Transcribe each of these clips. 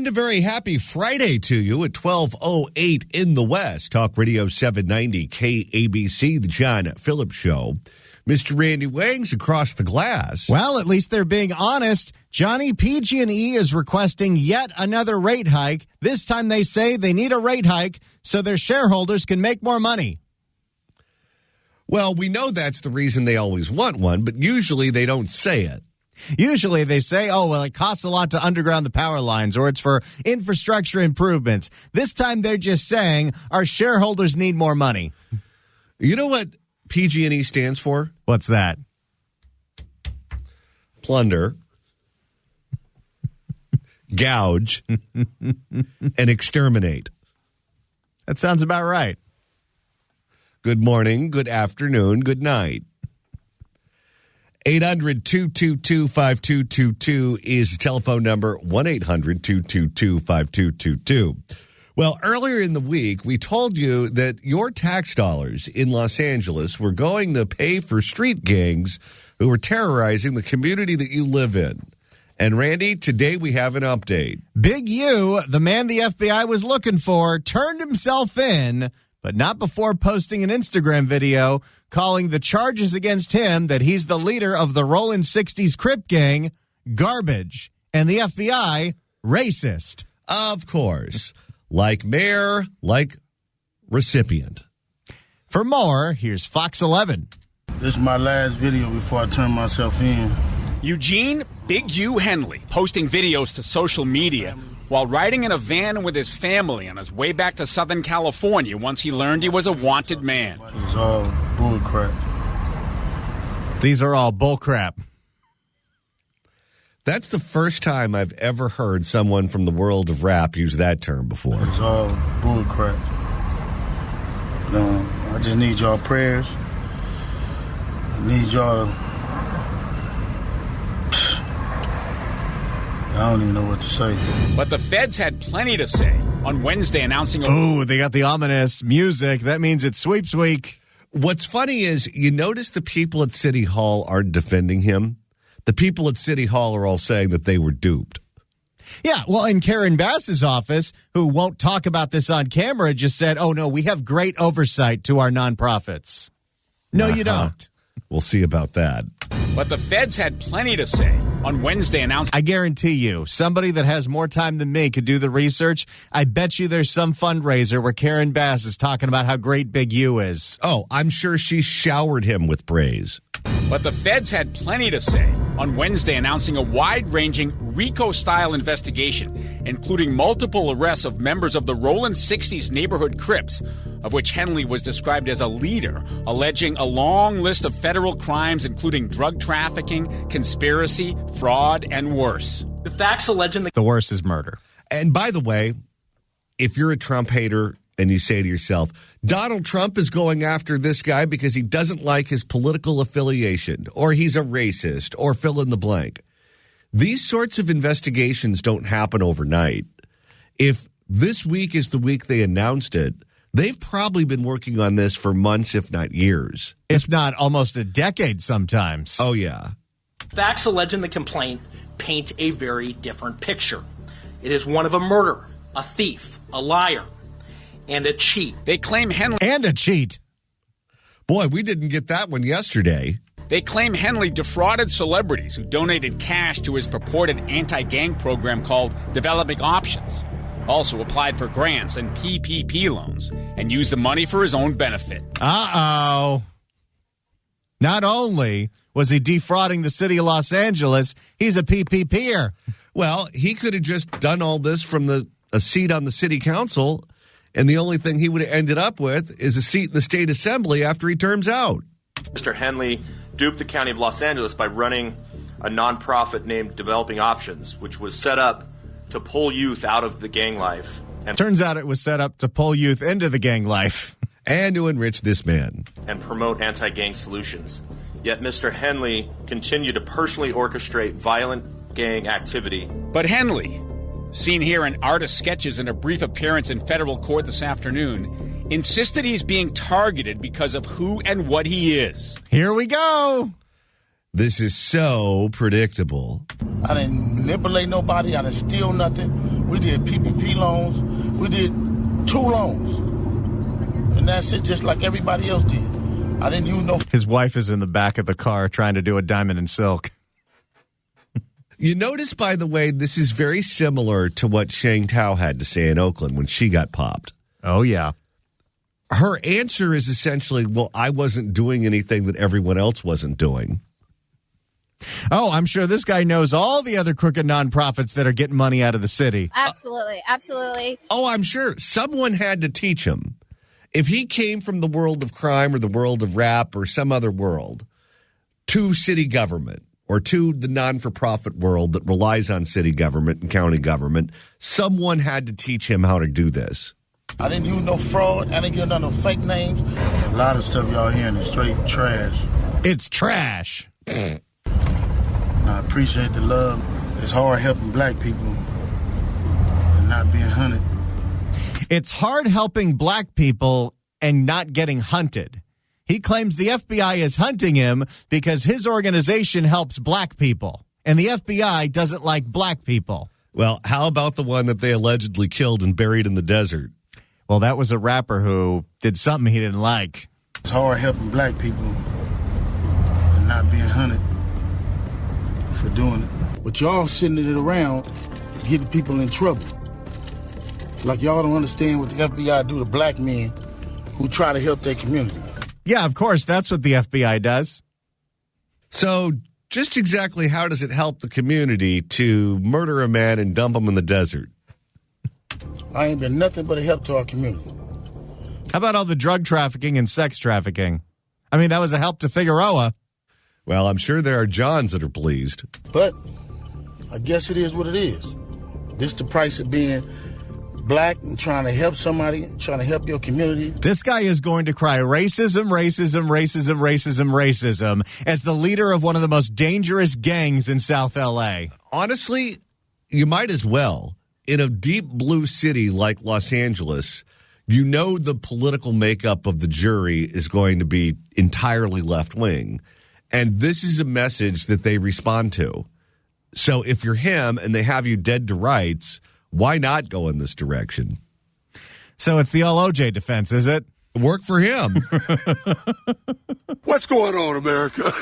And a very happy Friday to you at 12:08 in the West. Talk Radio 790 KABC, the John Phillips Show. Mr. Randy Wangs across the glass. Well, at least they're being honest. Johnny, PG&E is requesting yet another rate hike. This time they say they need a rate hike so their shareholders can make more money. Well, we know that's the reason they always want one, but usually they don't say it. Usually they say, oh, well, it costs a lot to underground the power lines or it's for infrastructure improvements. This time they're just saying our shareholders need more money. You know what PG&E stands for? What's that? Plunder, gouge, and exterminate. That sounds about right. Good morning, good afternoon, good night. 800-222-5222 is the telephone number, 1-800-222-5222. Well, earlier in the week, we told you that your tax dollars in Los Angeles were going to pay for street gangs who were terrorizing the community that you live in. And, Randy, today we have an update. Big U, the man the FBI was looking for, turned himself in, but not before posting an Instagram video calling the charges against him that he's the leader of the Rollin' 60s Crip gang garbage, and the FBI racist. Of course. Like mayor, like recipient. For more, here's Fox 11. This is my last video before I turn myself in. Eugene Big U Henley posting videos to social media while riding in a van with his family on his way back to Southern California once he learned he was a wanted man. It's all bullcrap. These are all bullcrap. That's the first time I've ever heard someone from the world of rap use that term before. It's all bullcrap. I just need y'all prayers. I need y'all to... I don't even know what to say. But the feds had plenty to say on Wednesday announcing... Oh, they got the ominous music. That means it's sweeps week. What's funny is you notice the people at City Hall aren't defending him. The people at City Hall are all saying that they were duped. Yeah, well, in Karen Bass's office, who won't talk about this on camera, just said, oh, no, we have great oversight to our nonprofits. No, you don't. We'll see about that. But the feds had plenty to say on Wednesday announcing... I guarantee you, somebody that has more time than me could do the research. I bet you there's some fundraiser where Karen Bass is talking about how great Big U is. Oh, I'm sure she showered him with praise. But the feds had plenty to say on Wednesday announcing a wide-ranging RICO-style investigation, including multiple arrests of members of the Rollin' 60s neighborhood Crips, of which Henley was described as a leader, alleging a long list of federal crimes including drug trafficking, conspiracy, fraud, and worse. The facts alleging the worst is murder. And by the way, if you're a Trump hater and you say to yourself, Donald Trump is going after this guy because he doesn't like his political affiliation, or he's a racist, or fill in the blank. These sorts of investigations don't happen overnight. If this week is the week they announced it, they've probably been working on this for months, if not years. If not almost a decade sometimes. Oh, yeah. Facts alleging the complaint paint a very different picture. It is one of a murderer, a thief, a liar, and a cheat. They claim Henley... And a cheat. Boy, we didn't get that one yesterday. They claim Henley defrauded celebrities who donated cash to his purported anti-gang program called Developing Options. Also applied for grants and PPP loans and used the money for his own benefit. Uh-oh. Not only was he defrauding the city of Los Angeles, he's a PPPer. Well, he could have just done all this from a seat on the city council, and the only thing he would have ended up with is a seat in the state assembly after he terms out. Mr. Henley duped the county of Los Angeles by running a nonprofit named Developing Options, which was set up to pull youth out of the gang life. And turns out it was set up to pull youth into the gang life. And to enrich this man. And promote anti-gang solutions. Yet Mr. Henley continued to personally orchestrate violent gang activity. But Henley, seen here in artist sketches and a brief appearance in federal court this afternoon, insisted he's being targeted because of who and what he is. Here we go. This is so predictable. I didn't manipulate nobody. I didn't steal nothing. We did PPP loans. We did 2 loans. And that's it, just like everybody else did. I didn't use no... His wife is in the back of the car trying to do a diamond and silk. You notice, by the way, this is very similar to what Sheng Tao had to say in Oakland when she got popped. Oh, yeah. Her answer is essentially, well, I wasn't doing anything that everyone else wasn't doing. Oh, I'm sure this guy knows all the other crooked nonprofits that are getting money out of the city. Absolutely. Absolutely. Oh, I'm sure someone had to teach him. If he came from the world of crime or the world of rap or some other world to city government or to the non-for-profit world that relies on city government and county government, someone had to teach him how to do this. I didn't use no fraud. I didn't give none of fake names. A lot of stuff y'all hearing is straight trash. It's trash. And I appreciate the love. It's hard helping black people and not being hunted. It's hard helping black people and not getting hunted. He claims the FBI is hunting him because his organization helps black people, and the FBI doesn't like black people. Well, how about the one that they allegedly killed and buried in the desert? Well, that was a rapper who did something he didn't like. It's hard helping black people and not being hunted for doing it. But y'all sitting it around getting people in trouble. Like y'all don't understand what the FBI do to black men who try to help their community. Yeah, of course, that's what the FBI does. So just exactly how does it help the community to murder a man and dump him in the desert? I ain't been nothing but a help to our community. How about all the drug trafficking and sex trafficking? I mean, that was a help to Figueroa. Well, I'm sure there are Johns that are pleased. But I guess it is what it is. This is the price of being black and trying to help somebody, trying to help your community. This guy is going to cry racism, racism, racism, racism, racism as the leader of one of the most dangerous gangs in South L.A. Honestly, you might as well. In a deep blue city like Los Angeles, you know the political makeup of the jury is going to be entirely left-wing. And this is a message that they respond to. So if you're him and they have you dead to rights, why not go in this direction? So it's the all OJ defense, is it? Work for him. What's going on, America?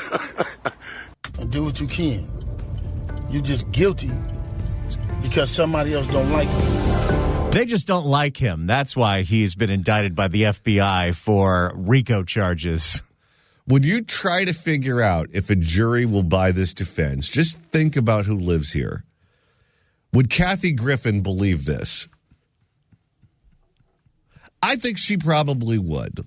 And do what you can. You're just guilty because somebody else don't like you. They just don't like him. That's why he's been indicted by the FBI for RICO charges. When you try to figure out if a jury will buy this defense, just think about who lives here. Would Kathy Griffin believe this? I think she probably would.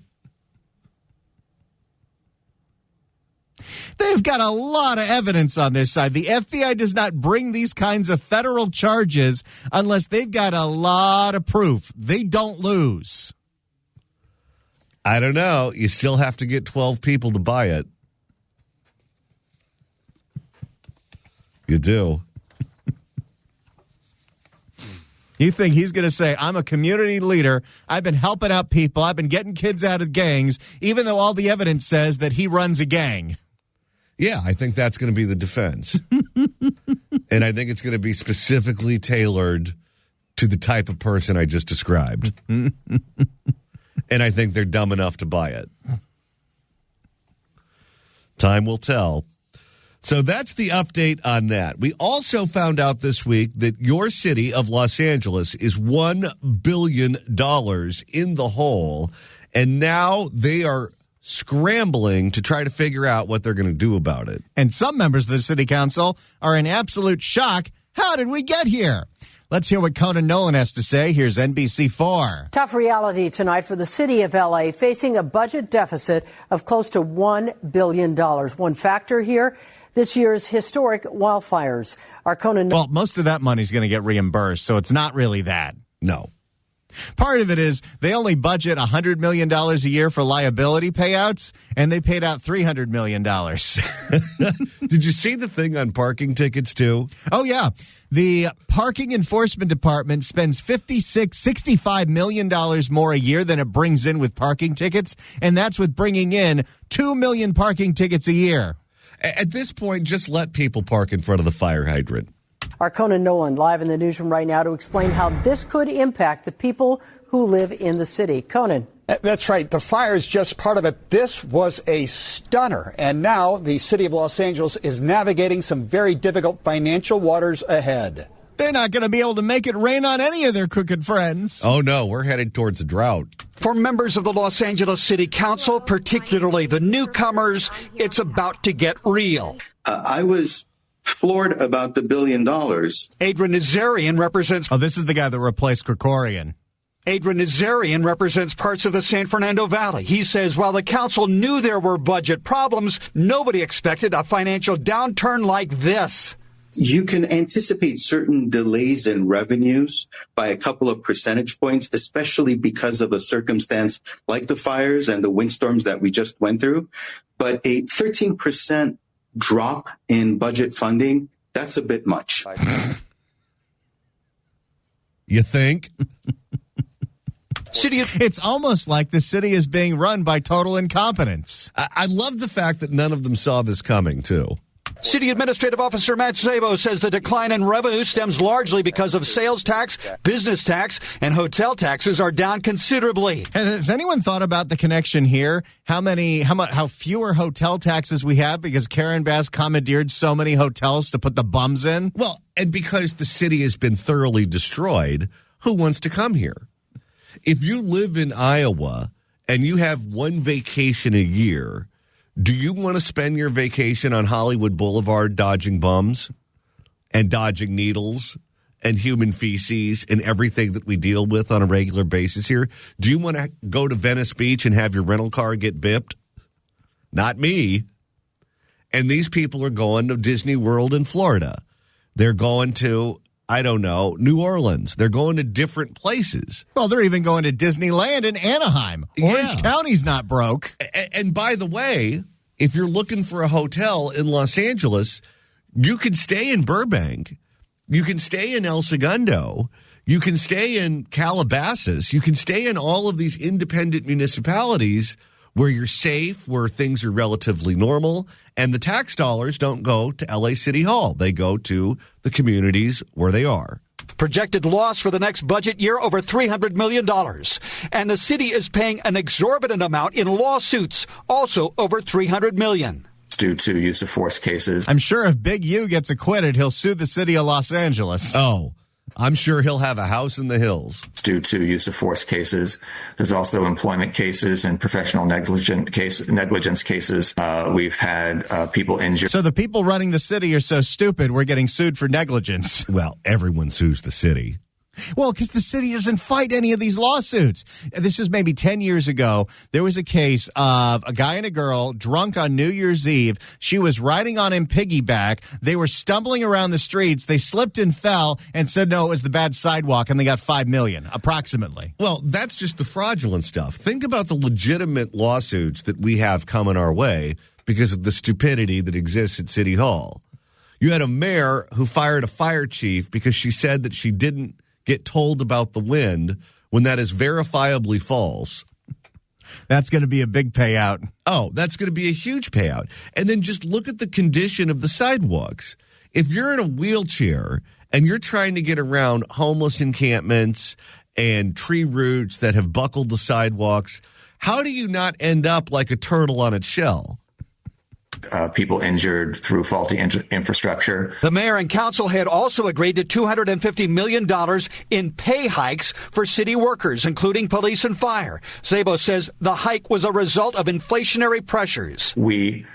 They've got a lot of evidence on their side. The FBI does not bring these kinds of federal charges unless they've got a lot of proof. They don't lose. I don't know. You still have to get 12 people to buy it. You do. You think he's going to say, I'm a community leader. I've been helping out people. I've been getting kids out of gangs, even though all the evidence says that he runs a gang. Yeah, I think that's going to be the defense. And I think it's going to be specifically tailored to the type of person I just described. And I think they're dumb enough to buy it. Time will tell. So that's the update on that. We also found out this week that your city of Los Angeles is $1 billion in the hole. And now they are scrambling to try to figure out what they're going to do about it. And some members of the city council are in absolute shock. How did we get here? Let's hear what Conan Nolan has to say. Here's NBC4. Tough reality tonight for the city of L.A., facing a budget deficit of close to $1 billion. One factor here, this year's historic wildfires. Our Conan. Well, most of that money's going to get reimbursed, so it's not really that. No. Part of it is they only budget $100 million a year for liability payouts, and they paid out $300 million. Did you see the thing on parking tickets, too? Oh, yeah. The Parking Enforcement Department spends $65 million more a year than it brings in with parking tickets, and that's with bringing in 2 million parking tickets a year. At this point, just let people park in front of the fire hydrant. Our Conan Nolan live in the newsroom right now to explain how this could impact the people who live in the city. Conan. That's right. The fire is just part of it. This was a stunner. And now the city of Los Angeles is navigating some very difficult financial waters ahead. They're not going to be able to make it rain on any of their crooked friends. Oh, no, we're headed towards a drought. For members of the Los Angeles City Council, particularly the newcomers, it's about to get real. I was floored about the $1 billion. Adrian Nazarian represents... Oh, this is the guy that replaced Krikorian. Adrian Nazarian represents parts of the San Fernando Valley. He says while the council knew there were budget problems, nobody expected a financial downturn like this. You can anticipate certain delays in revenues by a couple of percentage points, especially because of a circumstance like the fires and the windstorms that we just went through. But a 13% drop in budget funding, that's a bit much. You think? It's almost like the city is being run by total incompetence. I love the fact that none of them saw this coming, too. City Administrative Officer Matt Szabo says the decline in revenue stems largely because of sales tax, business tax, and hotel taxes are down considerably. And has anyone thought about the connection here? How fewer hotel taxes we have because Karen Bass commandeered so many hotels to put the bums in? Well, and because the city has been thoroughly destroyed, who wants to come here? If you live in Iowa and you have one vacation a year, do you want to spend your vacation on Hollywood Boulevard dodging bums and dodging needles and human feces and everything that we deal with on a regular basis here? Do you want to go to Venice Beach and have your rental car get bipped? Not me. And these people are going to Disney World in Florida. They're going to, I don't know, New Orleans. They're going to different places. Well, they're even going to Disneyland in Anaheim. Orange County's not broke. And by the way, if you're looking for a hotel in Los Angeles, you can stay in Burbank. You can stay in El Segundo. You can stay in Calabasas. You can stay in all of these independent municipalities where you're safe, where things are relatively normal, and the tax dollars don't go to LA City Hall. They go to the communities where they are. Projected loss for the next budget year over $300 million. And the city is paying an exorbitant amount in lawsuits, also over $300 million. Due to use of force cases. I'm sure if Big U gets acquitted, he'll sue the city of Los Angeles. Oh, I'm sure he'll have a house in the hills. Due to use of force cases. There's also employment cases and professional negligence cases. We've had people injured. So the people running the city are so stupid, we're getting sued for negligence. Well, everyone sues the city. Well, because the city doesn't fight any of these lawsuits. This is maybe 10 years ago. There was a case of a guy and a girl drunk on New Year's Eve. She was riding on him piggyback. They were stumbling around the streets. They slipped and fell and said, no, it was the bad sidewalk. And they got $5 million, approximately. Well, that's just the fraudulent stuff. Think about the legitimate lawsuits that we have coming our way because of the stupidity that exists at City Hall. You had a mayor who fired a fire chief because she said that she didn't get told about the wind when that is verifiably false. That's going to be a big payout. Oh, that's going to be a huge payout. And then just look at the condition of the sidewalks. If you're in a wheelchair and you're trying to get around homeless encampments and tree roots that have buckled the sidewalks, how do you not end up like a turtle on its shell? People injured through faulty infrastructure. The mayor and council had also agreed to $250 million in pay hikes for city workers, including police and fire. Szabo says the hike was a result of inflationary pressures. We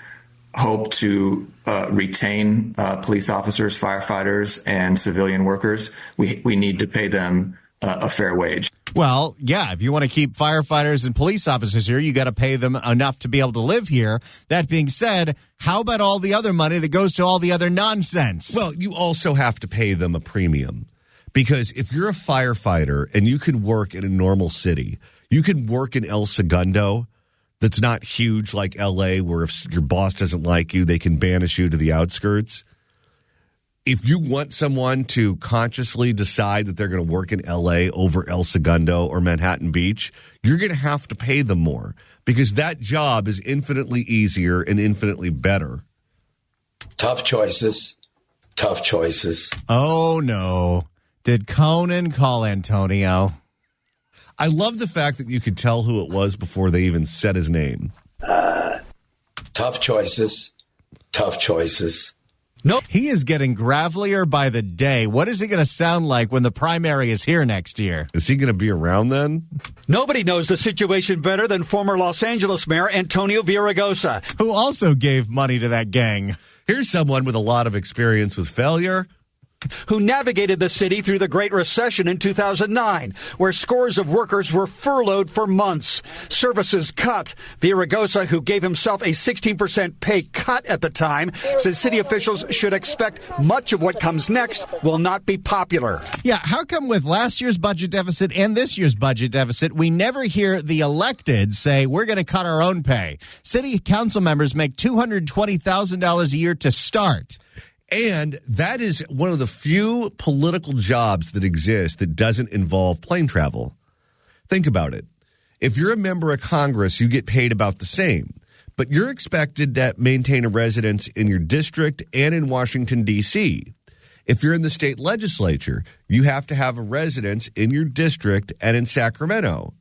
hope to retain police officers, firefighters, and civilian workers. We need to pay them a fair wage. Well, yeah, if you want to keep firefighters and police officers here, you got to pay them enough to be able to live here. That being said, how about all the other money that goes to all the other nonsense? Well, you also have to pay them a premium because if you're a firefighter and you can work in a normal city, you can work in El Segundo that's not huge like LA where if your boss doesn't like you, they can banish you to the outskirts. If you want someone to consciously decide that they're going to work in L.A. over El Segundo or Manhattan Beach, you're going to have to pay them more because that job is infinitely easier and infinitely better. Tough choices, tough choices. Oh, no. Did Conan call Antonio? I love the fact that you could tell who it was before they even said his name. Tough choices. Tough choices. Nope. He is getting gravelier by the day. What is he going to sound like when the primary is here next year? Is he going to be around then? Nobody knows the situation better than former Los Angeles Mayor Antonio Villaraigosa, who also gave money to that gang. Here's someone with a lot of experience with failure, who navigated the city through the Great Recession in 2009, where scores of workers were furloughed for months, services cut. Villaraigosa, who gave himself a 16% pay cut at the time, says city officials should expect much of what comes next will not be popular. Yeah, how come with last year's budget deficit and this year's budget deficit, we never hear the elected say, we're going to cut our own pay? City council members make $220,000 a year to start. And that is one of the few political jobs that exist that doesn't involve plane travel. Think about it. If you're a member of Congress, you get paid about the same, but you're expected to maintain a residence in your district and in Washington, D.C. If you're in the state legislature, you have to have a residence in your district and in Sacramento.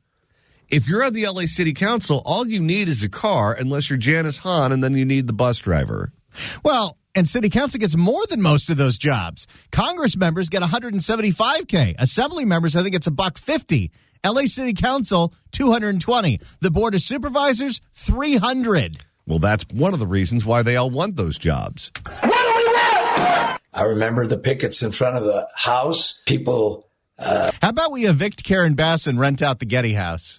If you're on the L.A. City Council, all you need is a car, unless you're Janice Hahn, and then you need the bus driver. Well, and city council gets more than most of those jobs. Congress members get $175K. Assembly members, I think it's $150. LA City Council, $220. The Board of Supervisors, $300. Well, that's one of the reasons why they all want those jobs. What do we want? I remember the pickets in front of the House. People. How about we evict Karen Bass and rent out the Getty House?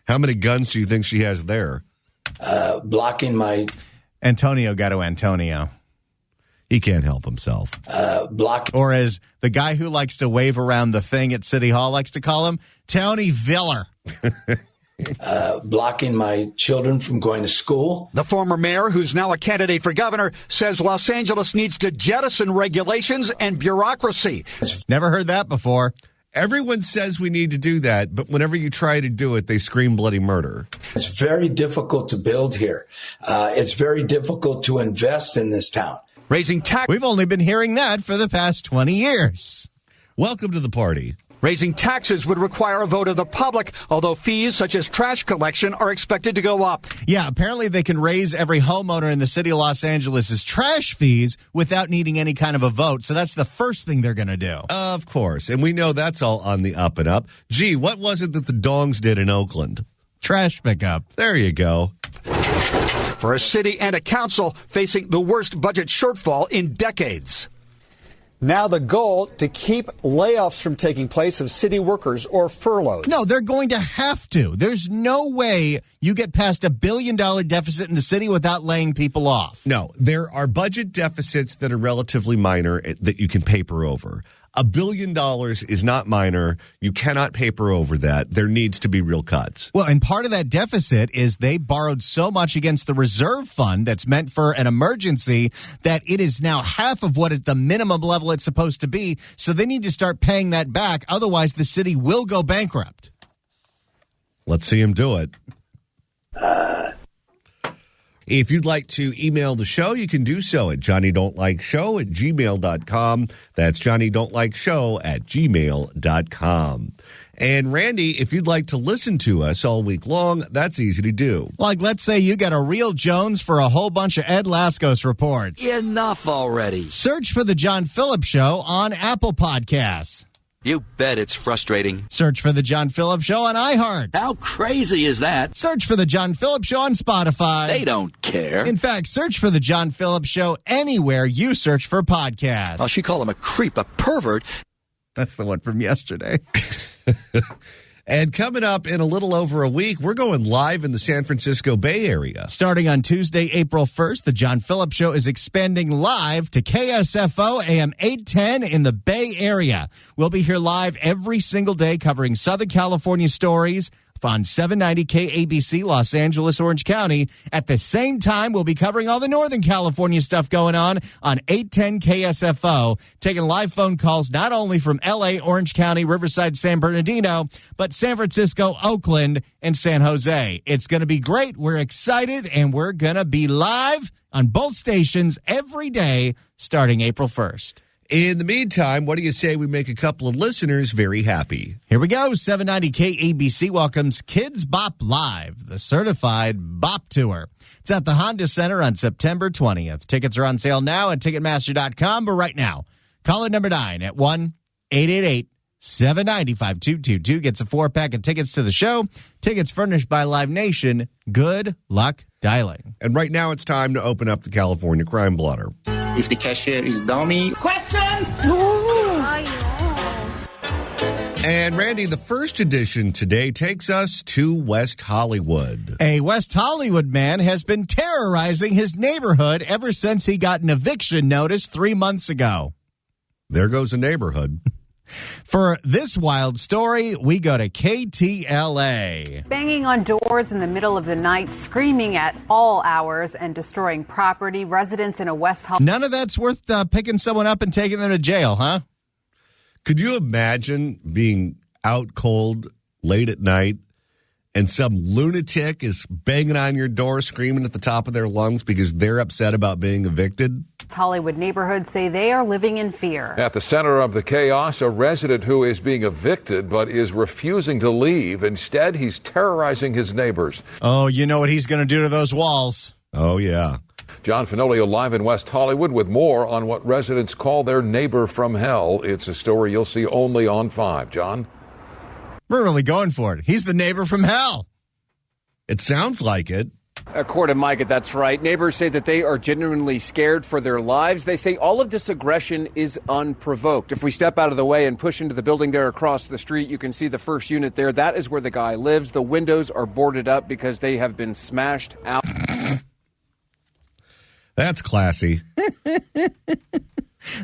How many guns do you think she has there? Blocking my... Antonio got to Antonio. He can't help himself. Or as the guy who likes to wave around the thing at City Hall likes to call him, Tony Viller. Blocking my children from going to school. The former mayor, who's now a candidate for governor, says Los Angeles needs to jettison regulations and bureaucracy. Never heard that before. Everyone says we need to do that, but whenever you try to do it, they scream bloody murder. It's very difficult to build here. It's very difficult to invest in this town. Raising tax. We've only been hearing that for the past 20 years. Welcome to the party. Raising taxes would require a vote of the public, although fees such as trash collection are expected to go up. Yeah, apparently they can raise every homeowner in the city of Los Angeles' trash fees without needing any kind of a vote. So that's the first thing they're going to do. Of course. And we know that's all on the up and up. Gee, what was it that the Dongs did in Oakland? Trash pickup. There you go. For a city and a council facing the worst budget shortfall in decades. Now the goal to keep layoffs from taking place of city workers or furloughs. No, they're going to have to. There's no way you get past $1 billion deficit in the city without laying people off. No, there are budget deficits that are relatively minor that you can paper over. $1 billion is not minor. You cannot paper over that. There needs to be real cuts. Well, and part of that deficit is they borrowed so much against the reserve fund that's meant for an emergency that it is now half of what at the minimum level it's supposed to be. So they need to start paying that back. Otherwise, the city will go bankrupt. Let's see him do it. If you'd like to email the show, you can do so at johnnydon'tlikeshow@gmail.com. That's johnnydon'tlikeshow@gmail.com. And Randy, if you'd like to listen to us all week long, that's easy to do. Like, let's say you got a real Jones for a whole bunch of Ed Laskos reports. Enough already. Search for The John Phillips Show on Apple Podcasts. You bet it's frustrating. Search for The John Phillips Show on iHeart. How crazy is that? Search for The John Phillips Show on Spotify. They don't care. In fact, search for The John Phillips Show anywhere you search for podcasts. Oh, she called him a creep, a pervert. That's the one from yesterday. And coming up in a little over a week, we're going live in the San Francisco Bay Area. Starting on Tuesday, April 1st, The John Phillips Show is expanding live to KSFO AM 810 in the Bay Area. We'll be here live every single day covering Southern California stories on 790 KABC, Los Angeles, Orange County. At the same time, we'll be covering all the Northern California stuff going on 810 KSFO, taking live phone calls not only from LA, Orange County, Riverside, San Bernardino, but San Francisco, Oakland, and San Jose. It's going to be great. We're excited, and we're going to be live on both stations every day starting April 1st. In the meantime, what do you say we make a couple of listeners very happy? Here we go. 790 KABC welcomes Kids Bop Live, the certified Bop Tour. It's at the Honda Center on September 20th. Tickets are on sale now at Ticketmaster.com, but right now, call it number 9 at 1-888-790-5222. Gets a 4-pack of tickets to the show. Tickets furnished by Live Nation. Good luck dialing. And right now it's time to open up the California Crime Blotter. If the cashier is dummy. Questions? And Randy, the first edition today takes us to West Hollywood. A West Hollywood man has been terrorizing his neighborhood ever since he got an eviction notice 3 months ago. There goes a neighborhood. For this wild story, we go to KTLA. Banging on doors in the middle of the night, screaming at all hours, and destroying property. Residents in a West Hollywood. None of that's worth picking someone up and taking them to jail, huh? Could you imagine being out cold late at night and some lunatic is banging on your door, screaming at the top of their lungs because they're upset about being evicted? Hollywood neighborhoods say they are living in fear. At the center of the chaos, a resident who is being evicted but is refusing to leave. Instead, he's terrorizing his neighbors. Oh, you know what he's going to do to those walls. Oh, yeah. John Fenolio live in West Hollywood with more on what residents call their neighbor from hell. It's a story you'll see only on 5. John? We're really going for it. He's the neighbor from hell. It sounds like it. According to Micah, that's right. Neighbors say that they are genuinely scared for their lives. They say all of this aggression is unprovoked. If we step out of the way and push into the building there across the street, you can see the first unit there. That is where the guy lives. The windows are boarded up because they have been smashed out. That's classy.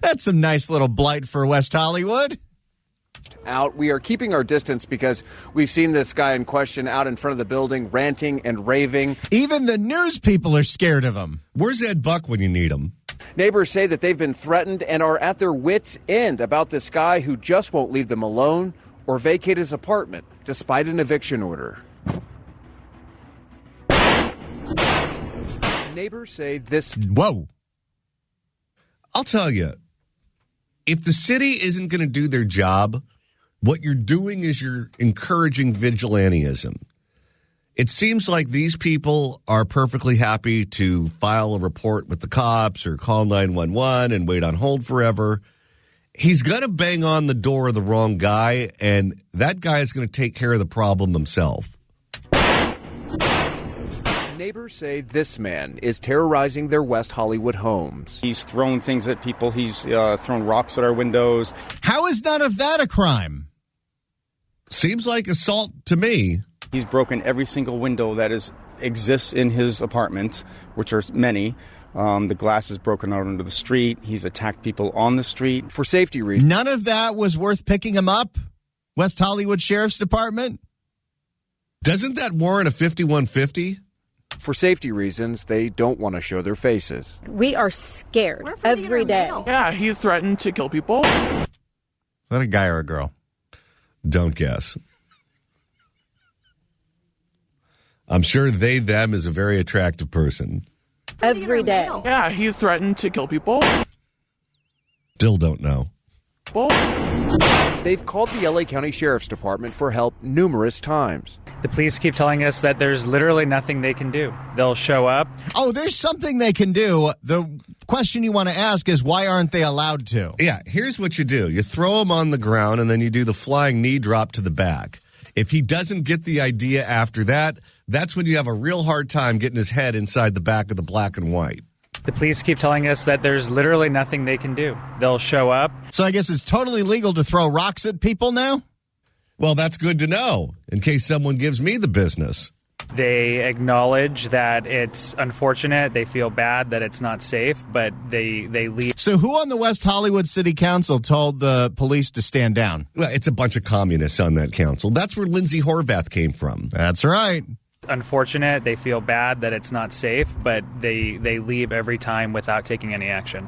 That's some nice little blight for West Hollywood. We are keeping our distance because we've seen this guy in question out in front of the building ranting and raving. Even the news people are scared of him. Where's Ed Buck when you need him? Neighbors say that they've been threatened and are at their wits' end about this guy who just won't leave them alone or vacate his apartment despite an eviction order. Neighbors say this. Whoa. I'll tell you, if the city isn't going to do their job, what you're doing is you're encouraging vigilantism. It seems like these people are perfectly happy to file a report with the cops or call 911 and wait on hold forever. He's going to bang on the door of the wrong guy, and that guy is going to take care of the problem himself. Neighbors say this man is terrorizing their West Hollywood homes. He's thrown things at people. He's thrown rocks at our windows. How is none of that a crime? Seems like assault to me. He's broken every single window that exists in his apartment, which are many. The glass is broken out onto the street. He's attacked people on the street. For safety reasons. None of that was worth picking him up? West Hollywood Sheriff's Department? Doesn't that warrant a 5150? For safety reasons, they don't want to show their faces. We are scared every day. Yeah, he's threatened to kill people. Is that a guy or a girl? Don't guess. I'm sure they, them is a very attractive person. Every day. Yeah, he's threatened to kill people. Still don't know. They've called the LA County Sheriff's Department for help numerous times. The police keep telling us that there's literally nothing they can do. They'll show up. Oh, there's something they can do. The question you want to ask is, why aren't they allowed to? Yeah, here's what you do. You throw him on the ground, and then you do the flying knee drop to the back. If he doesn't get the idea after that, that's when you have a real hard time getting his head inside the back of the black and white. The police keep telling us that there's literally nothing they can do. They'll show up. So I guess it's totally legal to throw rocks at people now? Well, that's good to know, in case someone gives me the business. They acknowledge that it's unfortunate. They feel bad that it's not safe, but they leave. So who on the West Hollywood City Council told the police to stand down? Well, it's a bunch of communists on that council. That's where Lindsay Horvath came from. That's right. Unfortunate. They feel bad that it's not safe, but they leave every time without taking any action.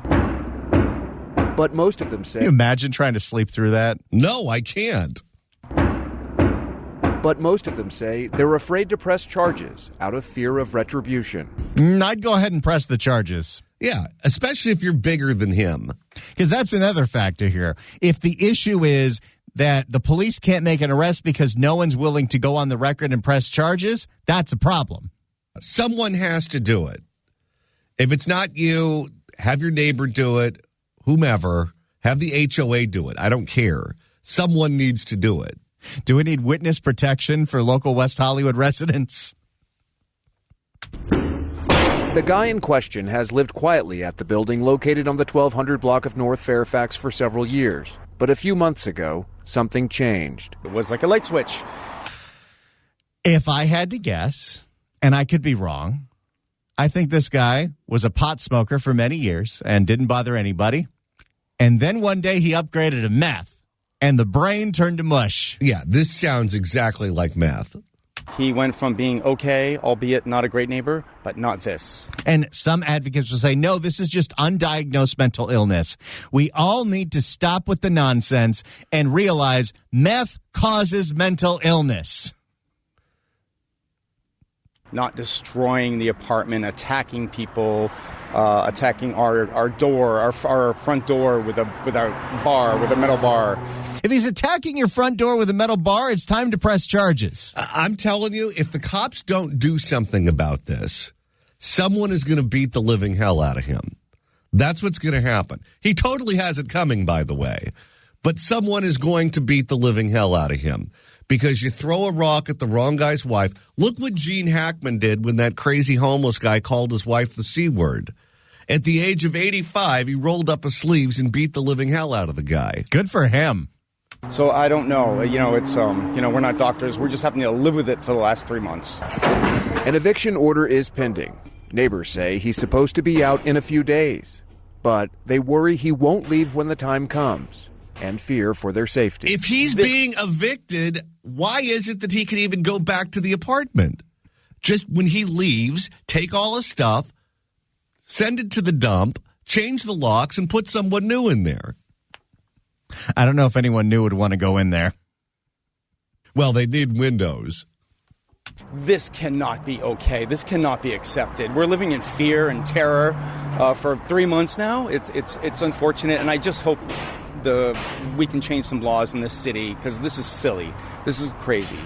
But most of them say... Can you imagine trying to sleep through that? No, I can't. But most of them say they're afraid to press charges out of fear of retribution. I'd go ahead and press the charges. Yeah, especially if you're bigger than him. Because that's another factor here. If the issue is that the police can't make an arrest because no one's willing to go on the record and press charges, that's a problem. Someone has to do it. If it's not you, have your neighbor do it, whomever. Have the HOA do it. I don't care. Someone needs to do it. Do we need witness protection for local West Hollywood residents? The guy in question has lived quietly at the building located on the 1200 block of North Fairfax for several years. But a few months ago, something changed. It was like a light switch. If I had to guess, and I could be wrong, I think this guy was a pot smoker for many years and didn't bother anybody. And then one day he upgraded to meth, and the brain turned to mush. Yeah, this sounds exactly like meth. He went from being okay, albeit not a great neighbor, but not this. And some advocates will say, no, this is just undiagnosed mental illness. We all need to stop with the nonsense and realize meth causes mental illness. Not destroying the apartment, attacking people, attacking our door, our front door with a metal bar. If he's attacking your front door with a metal bar, it's time to press charges. I'm telling you, if the cops don't do something about this, someone is going to beat the living hell out of him. That's what's going to happen. He totally has it coming, by the way. But someone is going to beat the living hell out of him. Because you throw a rock at the wrong guy's wife. Look what Gene Hackman did when that crazy homeless guy called his wife the C word. At the age of 85, he rolled up his sleeves and beat the living hell out of the guy. Good for him. So I don't know. It's we're not doctors. We're just having to live with it for the last 3 months. An eviction order is pending. Neighbors say he's supposed to be out in a few days, but they worry he won't leave when the time comes and fear for their safety. If he's being evicted, why is it that he can even go back to the apartment? Just when he leaves, take all his stuff, send it to the dump, change the locks, and put someone new in there. I don't know if anyone new would want to go in there. Well, they need windows. This cannot be okay. This cannot be accepted. We're living in fear and terror for 3 months now. It's unfortunate, and I just hope we can change some laws in this city because this is silly. This is crazy.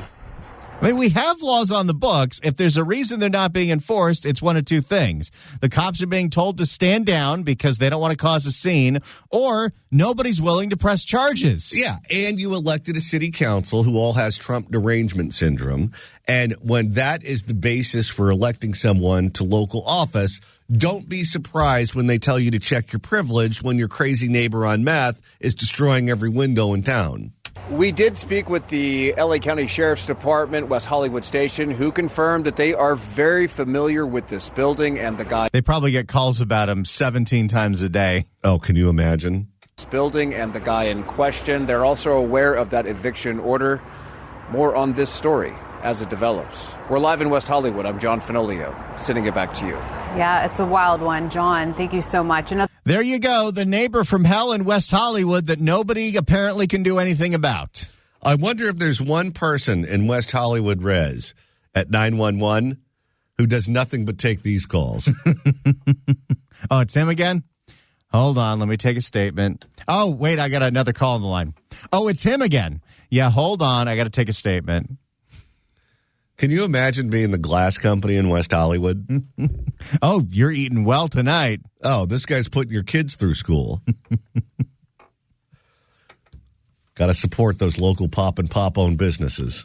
I mean, we have laws on the books. If there's a reason they're not being enforced, it's one of two things. The cops are being told to stand down because they don't want to cause a scene, or nobody's willing to press charges. Yeah, and you elected a city council who all has Trump derangement syndrome. And when that is the basis for electing someone to local office, don't be surprised when they tell you to check your privilege when your crazy neighbor on meth is destroying every window in town. We did speak with the LA County Sheriff's Department, West Hollywood Station, who confirmed that they are very familiar with this building and the guy. They probably get calls about him 17 times a day. Oh, can you imagine? This building and the guy in question. They're also aware of that eviction order. More on this story as it develops. We're live in West Hollywood. I'm John Finolio, sending it back to you. Yeah, it's a wild one. John, thank you so much. There you go, the neighbor from hell in West Hollywood that nobody apparently can do anything about. I wonder if there's one person in West Hollywood Res at 911 who does nothing but take these calls. Oh, it's him again? Hold on, let me take a statement. Oh, wait, I got another call on the line. Oh, it's him again. Yeah, hold on, I got to take a statement. Can you imagine being the glass company in West Hollywood? Oh, you're eating well tonight. Oh, this guy's putting your kids through school. Got to support those local pop and pop-owned businesses.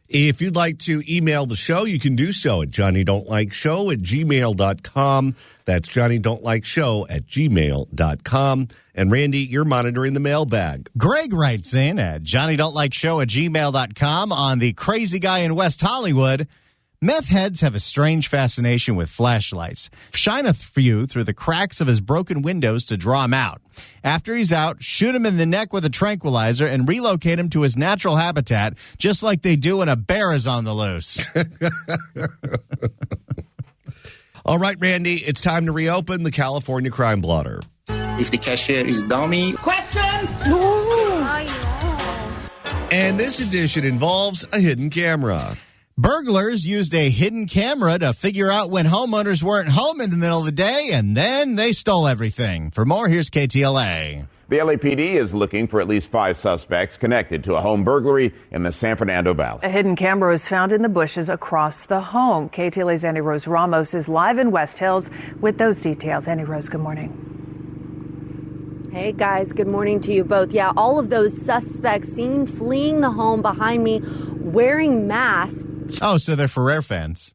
If you'd like to email the show, you can do so at johnnydon'tlikeshow@gmail.com. That's johnnydon'tlikeshow@gmail.com. And Randy, you're monitoring the mailbag. Greg writes in at johnnydon'tlikeshow@gmail.com on the crazy guy in West Hollywood. Meth heads have a strange fascination with flashlights. Shine a few through the cracks of his broken windows to draw him out. After he's out, shoot him in the neck with a tranquilizer and relocate him to his natural habitat, just like they do when a bear is on the loose. All right, Randy, it's time to reopen the California Crime Blotter. If the cashier is dummy. Questions? And this edition involves a hidden camera. Burglars used a hidden camera to figure out when homeowners weren't home in the middle of the day, and then they stole everything. For more, here's KTLA. The LAPD is looking for at least 5 suspects connected to a home burglary in the San Fernando Valley. A hidden camera was found in the bushes across the home. KTLA's Annie Rose Ramos is live in West Hills with those details. Annie Rose, good morning. Hey guys, good morning to you both. Yeah, all of those suspects seen fleeing the home behind me wearing masks. Oh, so they're Ferrer fans.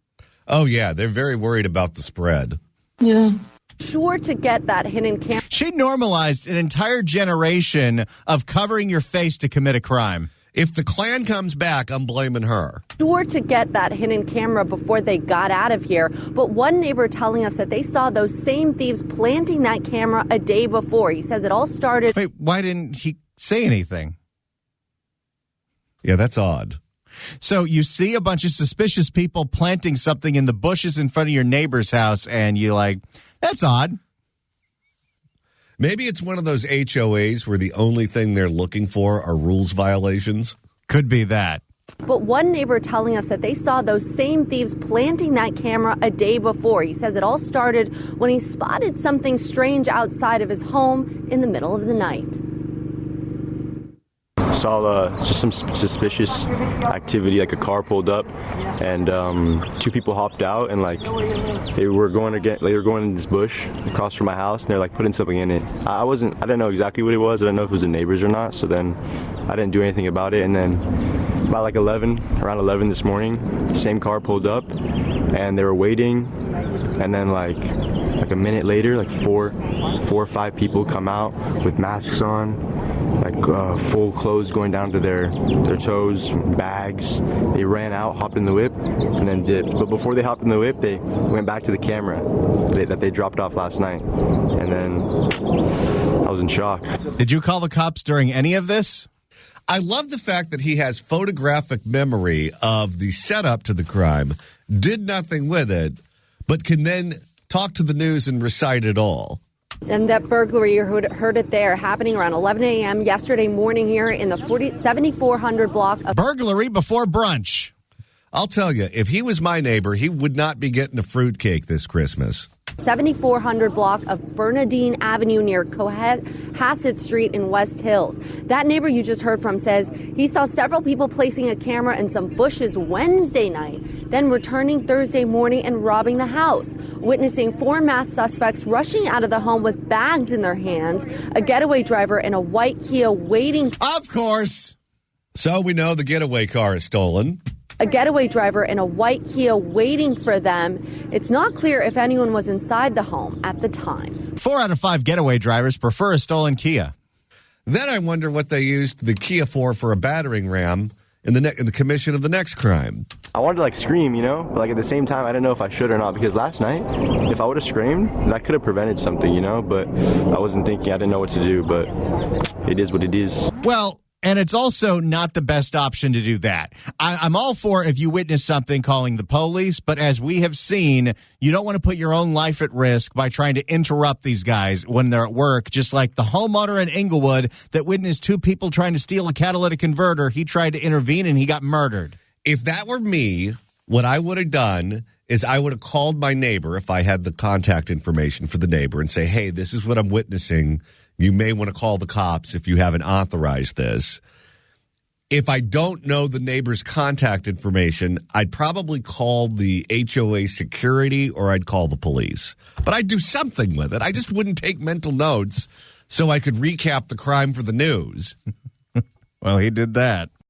Oh, yeah, they're very worried about the spread. Yeah. Sure to get that hidden camera. She normalized an entire generation of covering your face to commit a crime. If the Klan comes back, I'm blaming her. Sure to get that hidden camera before they got out of here. But one neighbor telling us that they saw those same thieves planting that camera a day before. He says it all started. Wait, why didn't he say anything? Yeah, that's odd. So you see a bunch of suspicious people planting something in the bushes in front of your neighbor's house, and you're like, that's odd. Maybe it's one of those HOAs where the only thing they're looking for are rules violations. Could be that. But one neighbor telling us that they saw those same thieves planting that camera a day before. He says it all started when he spotted something strange outside of his home in the middle of the night. Saw just some suspicious activity, like a car pulled up, and 2 people hopped out, and like they were going in this bush across from my house, and they're like putting something in it. I didn't know exactly what it was. I didn't know if it was the neighbors or not. So then I didn't do anything about it. And then about like around 11 this morning, same car pulled up, and they were waiting, and then like a minute later, like four or five people come out with masks on, like full clothes going down to their toes, bags. They ran out, hopped in the whip, and then dipped. But before they hopped in the whip, they went back to the camera that they dropped off last night. And then I was in shock. Did you call the cops during any of this? I love the fact that he has photographic memory of the setup to the crime, did nothing with it, but can then talk to the news and recite it all. And that burglary, you heard it there, happening around 11 a.m. yesterday morning here in the 7400 block of burglary before brunch. I'll tell you, if he was my neighbor, he would not be getting a fruitcake this Christmas. 7400 block of Bernardine Avenue near Cohasset Street in West Hills. That neighbor you just heard from says he saw several people placing a camera in some bushes Wednesday night, then returning Thursday morning and robbing the house. Witnessing 4 masked suspects rushing out of the home with bags in their hands, a getaway driver in a white Kia waiting. Of course. So we know the getaway car is stolen. A getaway driver in a white Kia waiting for them. It's not clear if anyone was inside the home at the time. 4 out of 5 getaway drivers prefer a stolen Kia. Then I wonder what they used the Kia for a battering ram in the commission of the next crime. I wanted to like scream, but like at the same time, I didn't know if I should or not, because last night, if I would have screamed, that could have prevented something, but I wasn't thinking, I didn't know what to do, but it is what it is. Well, and it's also not the best option to do that. I'm all for if you witness something calling the police, but as we have seen, you don't want to put your own life at risk by trying to interrupt these guys when they're at work, just like the homeowner in Inglewood that witnessed 2 people trying to steal a catalytic converter. He tried to intervene and he got murdered. If that were me, what I would have done is I would have called my neighbor if I had the contact information for the neighbor and say, hey, this is what I'm witnessing. You may want to call the cops if you haven't authorized this. If I don't know the neighbor's contact information, I'd probably call the HOA security or I'd call the police. But I'd do something with it. I just wouldn't take mental notes so I could recap the crime for the news. Well, he did that.